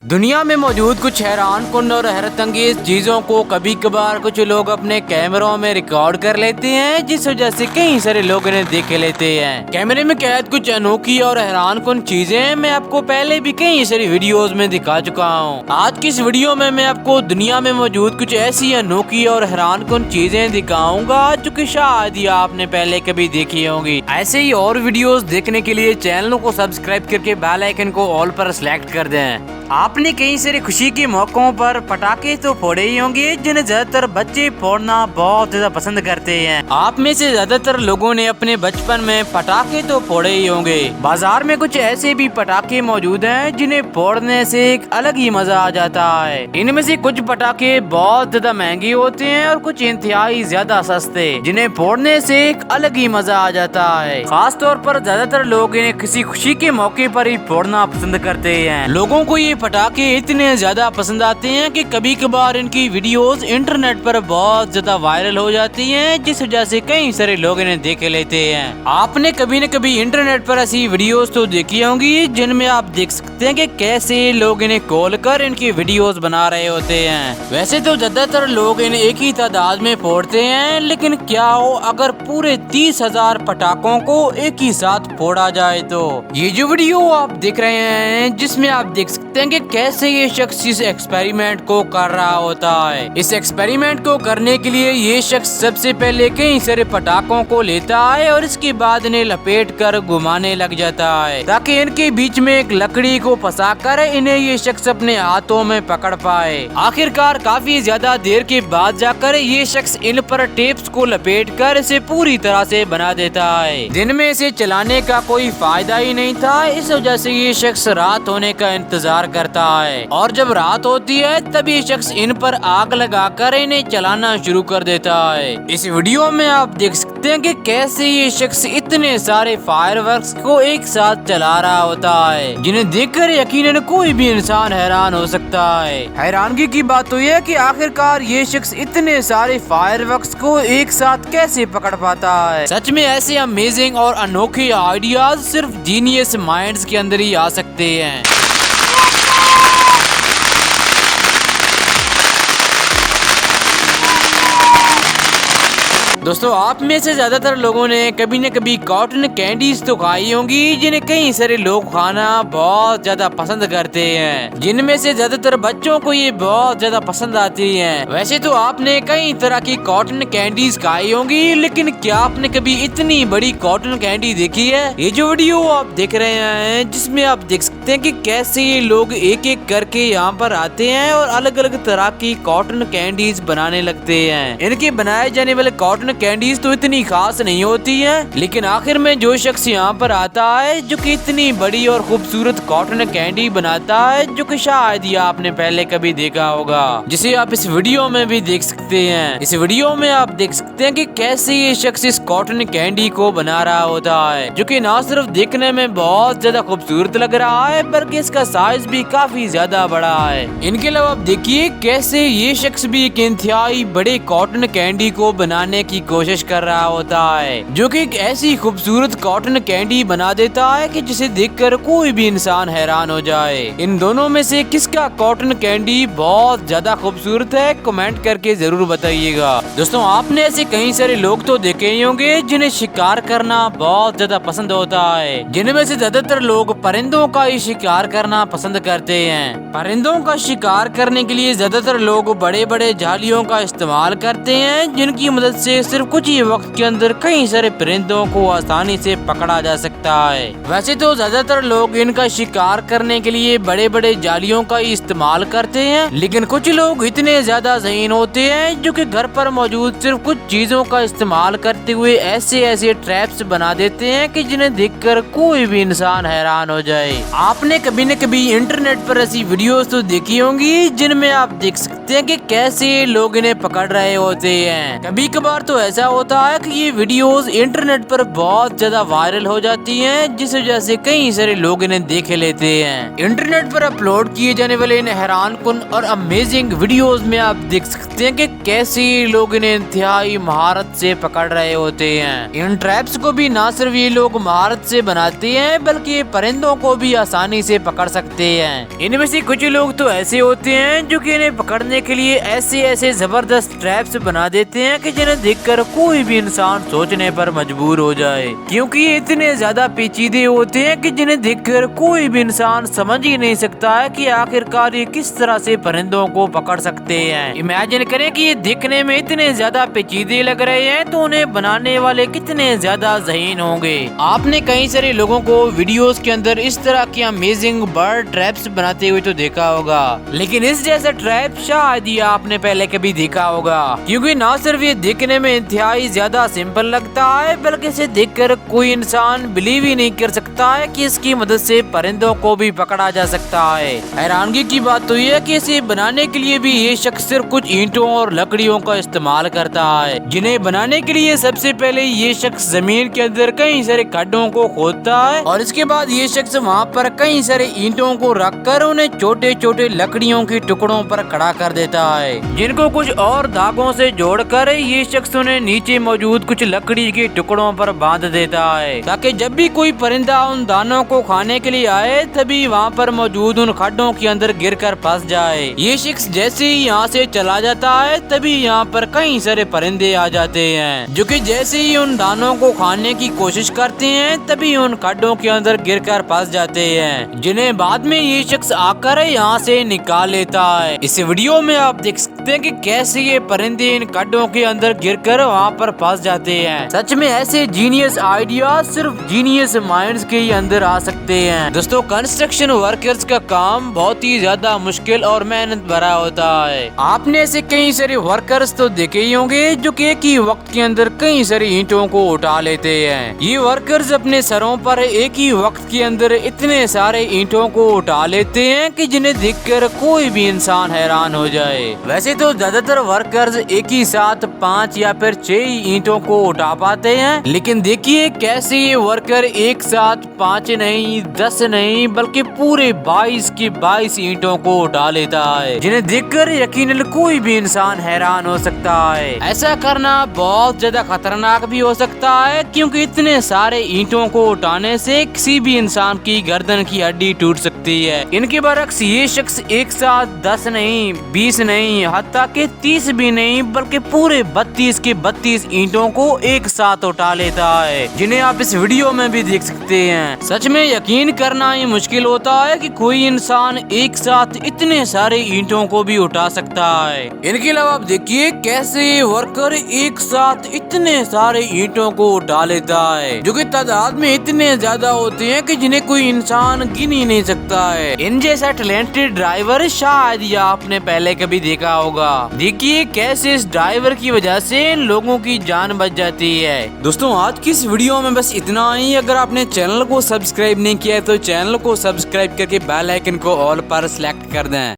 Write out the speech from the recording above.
دنیا میں موجود کچھ حیران کن اور حیرت انگیز چیزوں کو کبھی کبھار کچھ لوگ اپنے کیمروں میں ریکارڈ کر لیتے ہیں، جس وجہ سے کئی سارے لوگ انہیں دیکھ لیتے ہیں۔ کیمرے میں قید کچھ انوکھی اور حیران کن چیزیں میں آپ کو پہلے بھی کئی ساری ویڈیوز میں دکھا چکا ہوں۔ آج کی اس ویڈیو میں آپ کو دنیا میں موجود کچھ ایسی انوکھی اور حیران کن چیزیں دکھاؤں گا جو کہ شاید ہی آپ نے پہلے کبھی دیکھی ہوں گی۔ ایسے ہی اور ویڈیوز دیکھنے کے لیے چینل کو سبسکرائب کر کے بیل آئیکن کو آل پر سلیکٹ کر دیں۔ آپ نے کئی سارے خوشی کے موقعوں پر پٹاخے تو پھوڑے ہی ہوں گے جنہیں زیادہ تر بچے پھوڑنا بہت زیادہ پسند کرتے ہیں۔ آپ میں سے زیادہ تر لوگوں نے اپنے بچپن میں پٹاخے تو پھوڑے ہی ہوں گے۔ بازار میں کچھ ایسے بھی پٹاخے موجود ہیں جنہیں پھوڑنے سے ایک الگ ہی مزہ آ جاتا ہے۔ ان میں سے کچھ پٹاخے بہت زیادہ مہنگے ہوتے ہیں اور کچھ انتہائی زیادہ سستے، جنہیں پھوڑنے سے ایک الگ ہی مزہ آ جاتا ہے۔ خاص طور پر زیادہ تر لوگ انہیں کسی خوشی کے موقع پر ہی پھوڑنا پسند کرتے ہیں۔ لوگوں کو یہ پٹاخے اتنے زیادہ پسند آتے ہیں کہ کبھی کبھار ان کی ویڈیوز انٹرنیٹ پر بہت زیادہ وائرل ہو جاتی ہیں، جس وجہ سے کئی سارے لوگ انہیں دیکھ لیتے ہیں۔ آپ نے کبھی نہ کبھی انٹرنیٹ پر ایسی ویڈیوز تو دیکھی ہوں گی جن میں آپ دیکھ سکتے ہیں کہ کیسے لوگ انہیں کھول کر ان کی ویڈیوز بنا رہے ہوتے ہیں۔ ویسے تو زیادہ تر لوگ انہیں ایک ہی تعداد میں پھوڑتے ہیں، لیکن کیا ہو اگر پورے 30,000 پٹاخوں کو ایک ہی ساتھ پھوڑا جائے تو؟ یہ جو ویڈیو آپ دیکھ رہے ہیں جس میں آپ دیکھ سکتے ہیں کہ کیسے یہ شخص اس ایکسپیریمنٹ کو کر رہا ہوتا ہے۔ اس ایکسپیریمنٹ کو کرنے کے لیے یہ شخص سب سے پہلے کئی سارے پٹاخوں کو لیتا ہے اور اس کے بعد انہیں لپیٹ کر گھمانے لگ جاتا ہے تاکہ ان کے بیچ میں ایک لکڑی کو پھنسا کر انہیں یہ شخص اپنے ہاتھوں میں پکڑ پائے۔ آخرکار کافی زیادہ دیر کے بعد جا کر یہ شخص ان پر ٹیپس کو لپیٹ کر اسے پوری طرح سے بنا دیتا ہے۔ دن میں اسے چلانے کا کوئی فائدہ ہی نہیں تھا، اس وجہ سے یہ شخص رات ہونے کا انتظار کرتا ہے، اور جب رات ہوتی ہے تب یہ شخص ان پر آگ لگا کر انہیں چلانا شروع کر دیتا ہے۔ اس ویڈیو میں آپ دیکھ سکتے ہیں کہ کیسے یہ شخص اتنے سارے فائر ورکس کو ایک ساتھ چلا رہا ہوتا ہے، جنہیں دیکھ کر یقیناً کوئی بھی انسان حیران ہو سکتا ہے۔ حیرانگی کی بات تو یہ ہے کہ آخرکار یہ شخص اتنے سارے فائر ورکس کو ایک ساتھ کیسے پکڑ پاتا ہے۔ سچ میں ایسے امیزنگ اور انوکھے آئیڈیاز صرف جینیس مائنڈز کے اندر ہی آ سکتے ہیں۔ دوستو، آپ میں سے زیادہ تر لوگوں نے کبھی نہ کبھی کاٹن کینڈیز تو کھائی ہوں گی جنہیں کئی سارے لوگ کھانا بہت زیادہ پسند کرتے ہیں، جن میں سے زیادہ تر بچوں کو یہ بہت زیادہ پسند آتی ہیں۔ ویسے تو آپ نے کئی طرح کی کاٹن کینڈیز کھائی ہوں گی، لیکن کیا آپ نے کبھی اتنی بڑی کاٹن کینڈی دیکھی ہے؟ یہ جو ویڈیو آپ دیکھ رہے ہیں جس میں آپ دیکھ سکتے ہیں کہ کیسے یہ لوگ ایک ایک کر کے یہاں پر آتے ہیں اور الگ الگ طرح کی کاٹن کینڈیز بنانے لگتے ہیں۔ ان کے بنائے جانے والے کاٹن کینڈیز تو اتنی خاص نہیں ہوتی ہیں، لیکن آخر میں جو شخص یہاں پر آتا ہے جو کہ اتنی بڑی اور خوبصورت کاٹن کینڈی بناتا ہے، جو کہ شاید ہی آپ نے پہلے کبھی دیکھا ہوگا، جسے آپ اس ویڈیو میں بھی دیکھ سکتے ہیں۔ اس ویڈیو میں آپ دیکھ سکتے ہیں کہ کیسے یہ شخص اس کاٹن کینڈی کو بنا رہا ہوتا ہے، جو کہ نہ صرف دیکھنے میں بہت زیادہ خوبصورت لگ رہا ہے بلکہ اس کا سائز بھی کافی زیادہ بڑا ہے۔ ان کے علاوہ آپ دیکھیے کیسے یہ شخص بھی ایک انتہائی بڑے کاٹن کینڈی کو بنانے کی کوشش کر رہا ہوتا ہے، جو کہ ایک ایسی خوبصورت کاٹن کینڈی بنا دیتا ہے کہ جسے دیکھ کر کوئی بھی انسان حیران ہو جائے۔ ان دونوں میں سے کس کا کاٹن کینڈی بہت زیادہ خوبصورت ہے، کمنٹ کر کے ضرور بتائیے گا۔ دوستوں، آپ نے ایسے کئی سارے لوگ تو دیکھے ہی ہوں گے جنہیں شکار کرنا بہت زیادہ پسند ہوتا ہے، جن میں سے زیادہ تر لوگ پرندوں کا ہی شکار کرنا پسند کرتے ہیں۔ پرندوں کا شکار کرنے کے لیے زیادہ تر لوگ بڑے بڑے جالیوں کا استعمال کرتے ہیں، جن کی مدد سے صرف کچھ ہی وقت کے اندر کئی سارے پرندوں کو آسانی سے پکڑا جا سکتا ہے۔ ویسے تو زیادہ تر لوگ ان کا شکار کرنے کے لیے بڑے بڑے جالیوں کا ہی استعمال کرتے ہیں، لیکن کچھ لوگ اتنے زیادہ ذہین ہوتے ہیں جو کہ گھر پر موجود صرف کچھ چیزوں کا استعمال کرتے ہوئے ایسے ٹریپس بنا دیتے ہیں کہ جنہیں دیکھ کر کوئی بھی انسان حیران ہو جائے۔ آپ نے کبھی نہ کبھی انٹرنیٹ پر ایسی ویڈیوز تو دیکھی ہوں گی جن میں آپ دیکھ سکتے ہیں کہ کیسے لوگ انہیں پکڑ رہے ہوتے ہیں۔ کبھی کبھار تو ایسا ہوتا ہے کہ یہ ویڈیوز انٹرنیٹ پر بہت زیادہ وائرل ہو جاتی ہیں، جس وجہ سے کئی سارے لوگ انہیں دیکھ لیتے ہیں۔ انٹرنیٹ پر اپلوڈ کیے جانے والے ان حیران کن اور امیزنگ ویڈیوز میں آپ دیکھ سکتے ہیں کہ کیسے لوگ انہیں انتہائی مہارت سے پکڑ رہے ہوتے ہیں۔ ان ٹریپس کو بھی نہ صرف یہ لوگ مہارت سے بناتے ہیں بلکہ پرندوں کو بھی آسانی سے پکڑ سکتے ہیں۔ ان میں سے کچھ لوگ تو ایسے ہوتے ہیں جو کہ انہیں پکڑنے کے لیے ایسے زبردست ٹریپس بنا دیتے ہیں کہ جنہیں دیکھ کر کوئی بھی انسان سوچنے پر مجبور ہو جائے، کیونکہ یہ اتنے زیادہ پیچیدے ہوتے ہیں کہ جنہیں دیکھ کر کوئی بھی انسان سمجھ ہی نہیں سکتا ہے کہ آخرکار یہ کس طرح سے پرندوں کو پکڑ سکتے ہیں۔ امیجن کریں کہ یہ دیکھنے میں اتنے زیادہ پیچیدے لگ رہے ہیں تو انہیں بنانے والے کتنے زیادہ ذہین ہوں گے۔ آپ نے کئی سارے لوگوں کو ویڈیوز کے اندر اس طرح کی امیزنگ برڈ ٹریپس بناتے ہوئے تو دیکھا ہوگا، لیکن اس جیسا ٹریپ شاید ہی آپ نے پہلے کبھی دیکھا ہوگا، کیونکہ نہ صرف یہ دیکھنے میں انتہائی زیادہ سمپل لگتا ہے بلکہ اسے دیکھ کر کوئی انسان بلیو ہی نہیں کر سکتا ہے کہ اس کی مدد سے پرندوں کو بھی پکڑا جا سکتا ہے۔ حیرانگی کی بات تو یہ ہے کہ اسے بنانے کے لیے بھی یہ شخص صرف کچھ اینٹوں اور لکڑیوں کا استعمال کرتا ہے، جنہیں بنانے کے لیے سب سے پہلے یہ شخص زمین کے اندر کئی سارے کھڈوں کو کھودتا ہے اور اس کے بعد یہ شخص وہاں پر کئی سارے اینٹوں کو رکھ کر انہیں چھوٹے چھوٹے لکڑیوں کے ٹکڑوں پر کھڑا کر دیتا ہے، جن کو کچھ اور دھاگوں سے جوڑ کر یہ شخص انہیں نیچے موجود کچھ لکڑی کے ٹکڑوں پر باندھ دیتا ہے، تاکہ جب بھی کوئی پرندہ ان دانوں کو کھانے کے لیے آئے تبھی وہاں پر موجود ان کھڈوں کے اندر گر کر پھنس جائے۔ یہ شخص جیسے ہی یہاں سے چلا جاتا ہے تبھی یہاں پر کئی سارے پرندے آ جاتے ہیں، جو کہ جیسے ہی ان دانوں کو کھانے کی کوشش کرتے ہیں تبھی ان کھڈوں کے اندر گر کر پھنس جاتے ہیں، جنہیں بعد میں یہ شخص آ کر یہاں سے نکال لیتا ہے۔ اس ویڈیو میں آپ دیکھ سکتے ہیں کہ کیسے یہ پرندے ان کھڈوں کے اندر گر کر وہاں پر پھنس جاتے ہیں۔ سچ میں ایسے جینیس آئیڈیاز صرف جینیس مائنڈز کے ہی اندر آ سکتے ہیں۔ دوستو، کنسٹرکشن ورکرز کا کام بہت ہی زیادہ مشکل اور محنت بھرا ہوتا ہے۔ آپ نے ایسے کئی سارے ورکرز تو دیکھے ہی ہوں گے جو کہ ایک ہی وقت کے اندر کئی ساری اینٹوں کو اٹھا لیتے ہیں۔ یہ ورکرز اپنے سروں پر ایک ہی وقت کے اندر اتنے سارے اینٹوں کو اٹھا لیتے ہیں کہ جنہیں دیکھ کر کوئی بھی انسان حیران ہو جائے۔ ویسے تو زیادہ تر ورکرز ایک ہی ساتھ 5 یا پھر 6 اینٹوں کو اٹھا پاتے ہیں، لیکن دیکھیے کیسے یہ ورکر ایک ساتھ 5 نہیں 10 نہیں بلکہ پورے 22 کی 22 اینٹوں کو اٹھا لیتا ہے، جنہیں دیکھ کر یقیناً کوئی بھی انسان حیران ہو سکتا ہے۔ ایسا کرنا بہت زیادہ خطرناک بھی ہو سکتا ہے، کیونکہ اتنے سارے اینٹوں کو اٹھانے سے کسی بھی انسان کی گردن کی ہڈی ٹوٹ سکتی ہے۔ ان کے برعکس یہ شخص ایک ساتھ 10 نہیں 20 نہیں حتیٰ کہ 30 بھی نہیں بلکہ پورے 32 کی 32 اینٹوں کو ایک ساتھ اٹھا لیتا ہے، جنہیں آپ اس ویڈیو میں بھی دیکھ سکتے ہیں۔ سچ میں یقین کرنا ہی مشکل ہوتا ہے کہ کوئی انسان ایک ساتھ اتنے سارے اینٹوں کو بھی اٹھا سکتا ہے۔ ان کے علاوہ آپ دیکھیے کیسے ورکر ایک ساتھ اتنے سارے اینٹوں کو اٹھا لیتا ہے، جو کہ تعداد میں اتنے زیادہ ہوتے ہیں کہ جنہیں کوئی انسان گن ہی نہیں سکتا ہے۔ ان جیسا ٹیلنٹڈ ڈرائیور شاید ہی آپ نے پہلے کبھی دیکھا ہوگا۔ دیکھیے کیسے اس ڈرائیور کی وجہ سے لوگوں کی جان بچ جاتی ہے۔ دوستوں، آج کی اس ویڈیو میں بس اتنا ہی۔ اگر آپ نے چینل کو سبسکرائب نہیں کیا ہے تو چینل کو سبسکرائب کر کے بیل آئیکن کو آل پر سلیکٹ کر دیں۔